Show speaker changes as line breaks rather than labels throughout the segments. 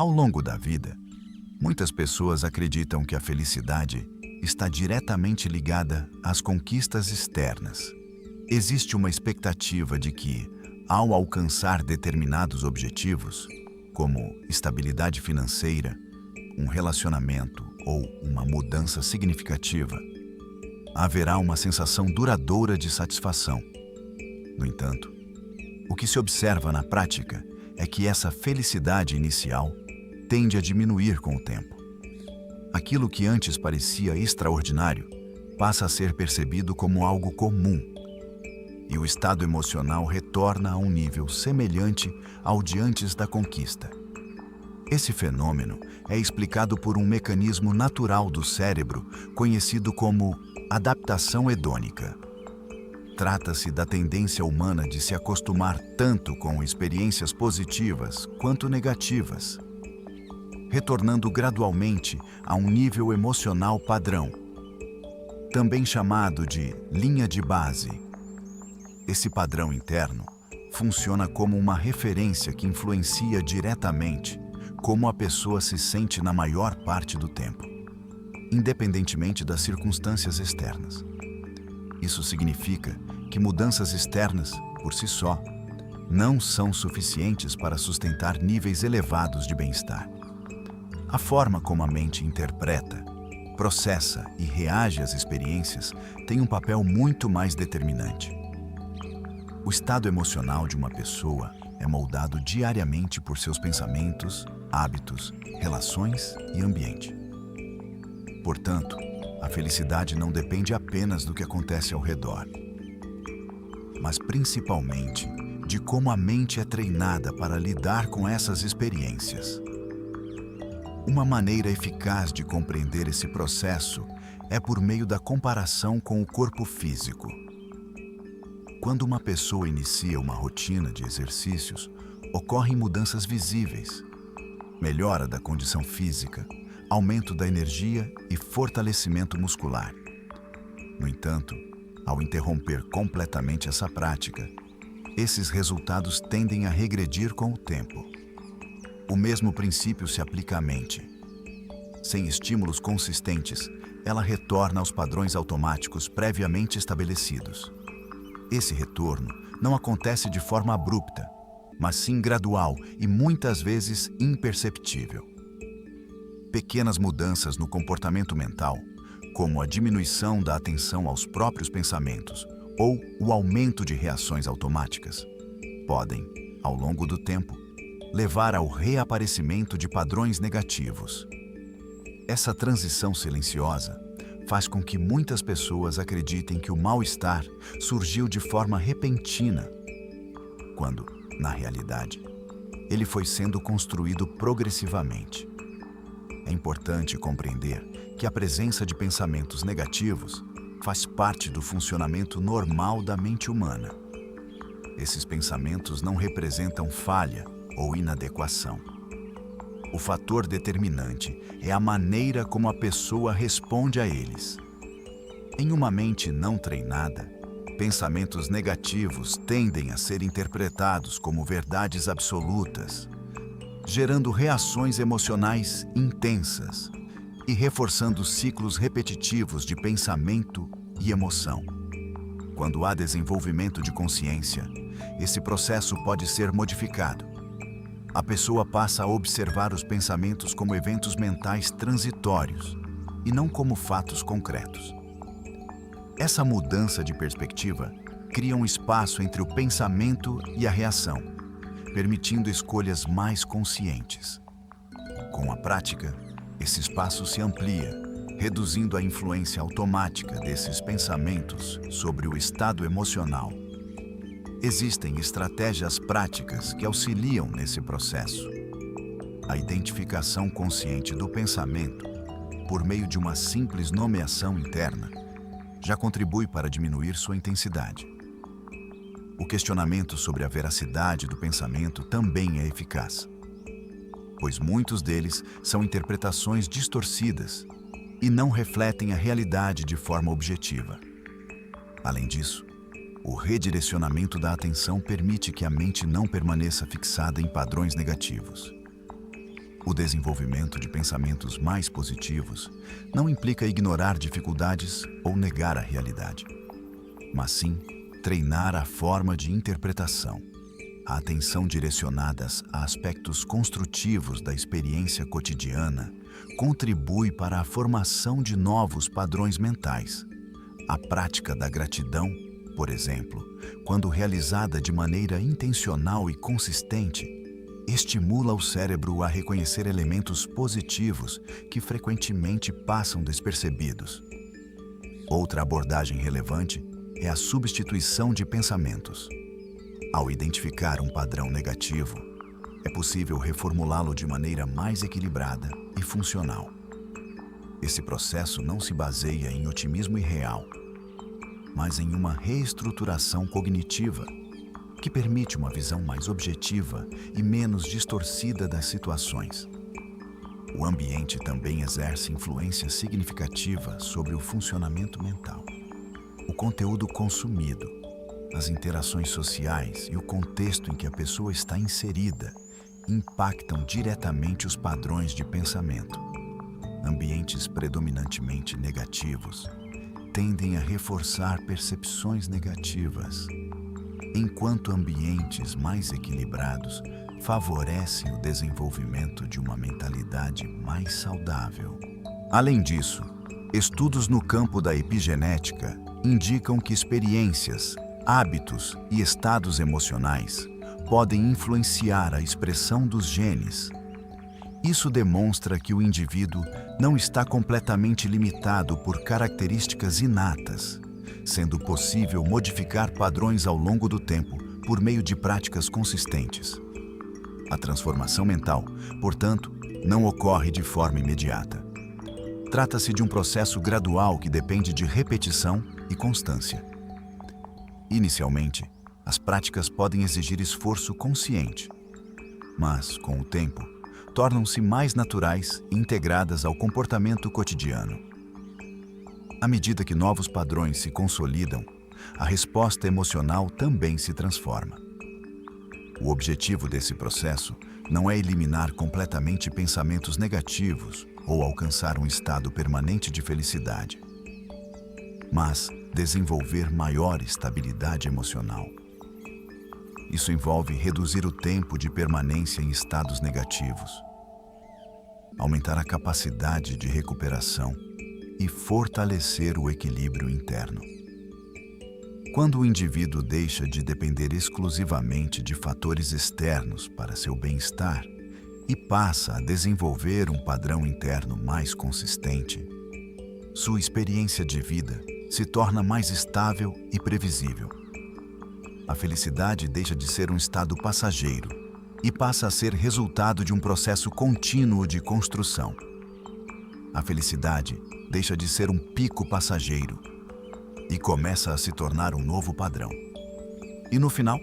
Ao longo da vida, muitas pessoas acreditam que a felicidade está diretamente ligada às conquistas externas. Existe uma expectativa de que, ao alcançar determinados objetivos, como estabilidade financeira, um relacionamento ou uma mudança significativa, haverá uma sensação duradoura de satisfação. No entanto, o que se observa na prática é que essa felicidade inicial tende a diminuir com o tempo. Aquilo que antes parecia extraordinário passa a ser percebido como algo comum, e o estado emocional retorna a um nível semelhante ao de antes da conquista. Esse fenômeno é explicado por um mecanismo natural do cérebro conhecido como adaptação hedônica. Trata-se da tendência humana de se acostumar tanto com experiências positivas quanto negativas, retornando gradualmente a um nível emocional padrão, também chamado de linha de base. Esse padrão interno funciona como uma referência que influencia diretamente como a pessoa se sente na maior parte do tempo, independentemente das circunstâncias externas. Isso significa que mudanças externas, por si só, não são suficientes para sustentar níveis elevados de bem-estar. A forma como a mente interpreta, processa e reage às experiências tem um papel muito mais determinante. O estado emocional de uma pessoa é moldado diariamente por seus pensamentos, hábitos, relações e ambiente. Portanto, a felicidade não depende apenas do que acontece ao redor, mas principalmente de como a mente é treinada para lidar com essas experiências. Uma maneira eficaz de compreender esse processo é por meio da comparação com o corpo físico. Quando uma pessoa inicia uma rotina de exercícios, ocorrem mudanças visíveis, melhora da condição física, aumento da energia e fortalecimento muscular. No entanto, ao interromper completamente essa prática, esses resultados tendem a regredir com o tempo. O mesmo princípio se aplica à mente. Sem estímulos consistentes, ela retorna aos padrões automáticos previamente estabelecidos. Esse retorno não acontece de forma abrupta, mas sim gradual e muitas vezes imperceptível. Pequenas mudanças no comportamento mental, como a diminuição da atenção aos próprios pensamentos ou o aumento de reações automáticas, podem, ao longo do tempo, levar ao reaparecimento de padrões negativos. Essa transição silenciosa faz com que muitas pessoas acreditem que o mal-estar surgiu de forma repentina, quando, na realidade, ele foi sendo construído progressivamente. É importante compreender que a presença de pensamentos negativos faz parte do funcionamento normal da mente humana. Esses pensamentos não representam falha ou inadequação. O fator determinante é a maneira como a pessoa responde a eles. Em uma mente não treinada, pensamentos negativos tendem a ser interpretados como verdades absolutas, gerando reações emocionais intensas e reforçando ciclos repetitivos de pensamento e emoção. Quando há desenvolvimento de consciência, esse processo pode ser modificado. A pessoa passa a observar os pensamentos como eventos mentais transitórios e não como fatos concretos. Essa mudança de perspectiva cria um espaço entre o pensamento e a reação, permitindo escolhas mais conscientes. Com a prática, esse espaço se amplia, reduzindo a influência automática desses pensamentos sobre o estado emocional. Existem estratégias práticas que auxiliam nesse processo. A identificação consciente do pensamento, por meio de uma simples nomeação interna, já contribui para diminuir sua intensidade. O questionamento sobre a veracidade do pensamento também é eficaz, pois muitos deles são interpretações distorcidas e não refletem a realidade de forma objetiva. Além disso, o redirecionamento da atenção permite que a mente não permaneça fixada em padrões negativos. O desenvolvimento de pensamentos mais positivos não implica ignorar dificuldades ou negar a realidade, mas sim treinar a forma de interpretação, a atenção direcionadas a aspectos construtivos da experiência cotidiana contribui para a formação de novos padrões mentais. A prática da gratidão, por exemplo, quando realizada de maneira intencional e consistente, estimula o cérebro a reconhecer elementos positivos que frequentemente passam despercebidos. Outra abordagem relevante é a substituição de pensamentos. Ao identificar um padrão negativo, é possível reformulá-lo de maneira mais equilibrada e funcional. Esse processo não se baseia em otimismo irreal, mas em uma reestruturação cognitiva que permite uma visão mais objetiva e menos distorcida das situações. O ambiente também exerce influência significativa sobre o funcionamento mental. O conteúdo consumido, as interações sociais e o contexto em que a pessoa está inserida impactam diretamente os padrões de pensamento. Ambientes predominantemente negativos tendem a reforçar percepções negativas, enquanto ambientes mais equilibrados favorecem o desenvolvimento de uma mentalidade mais saudável. Além disso, estudos no campo da epigenética indicam que experiências, hábitos e estados emocionais podem influenciar a expressão dos genes. Isso demonstra que o indivíduo não está completamente limitado por características inatas, sendo possível modificar padrões ao longo do tempo por meio de práticas consistentes. A transformação mental, portanto, não ocorre de forma imediata. Trata-se de um processo gradual que depende de repetição e constância. Inicialmente, as práticas podem exigir esforço consciente, mas, com o tempo, tornam-se mais naturais e integradas ao comportamento cotidiano. À medida que novos padrões se consolidam, a resposta emocional também se transforma. O objetivo desse processo não é eliminar completamente pensamentos negativos ou alcançar um estado permanente de felicidade, mas desenvolver maior estabilidade emocional. Isso envolve reduzir o tempo de permanência em estados negativos, aumentar a capacidade de recuperação e fortalecer o equilíbrio interno. Quando o indivíduo deixa de depender exclusivamente de fatores externos para seu bem-estar e passa a desenvolver um padrão interno mais consistente, sua experiência de vida se torna mais estável e previsível. A felicidade deixa de ser um estado passageiro e passa a ser resultado de um processo contínuo de construção. A felicidade deixa de ser um pico passageiro e começa a se tornar um novo padrão. E no final,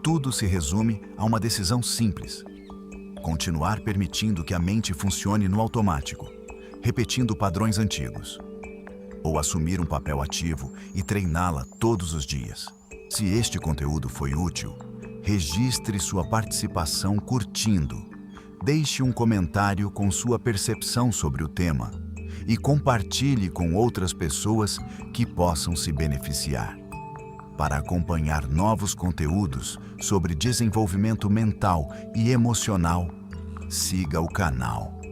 tudo se resume a uma decisão simples: continuar permitindo que a mente funcione no automático, repetindo padrões antigos, ou assumir um papel ativo e treiná-la todos os dias. Se este conteúdo foi útil, registre sua participação curtindo, deixe um comentário com sua percepção sobre o tema e compartilhe com outras pessoas que possam se beneficiar. Para acompanhar novos conteúdos sobre desenvolvimento mental e emocional, siga o canal.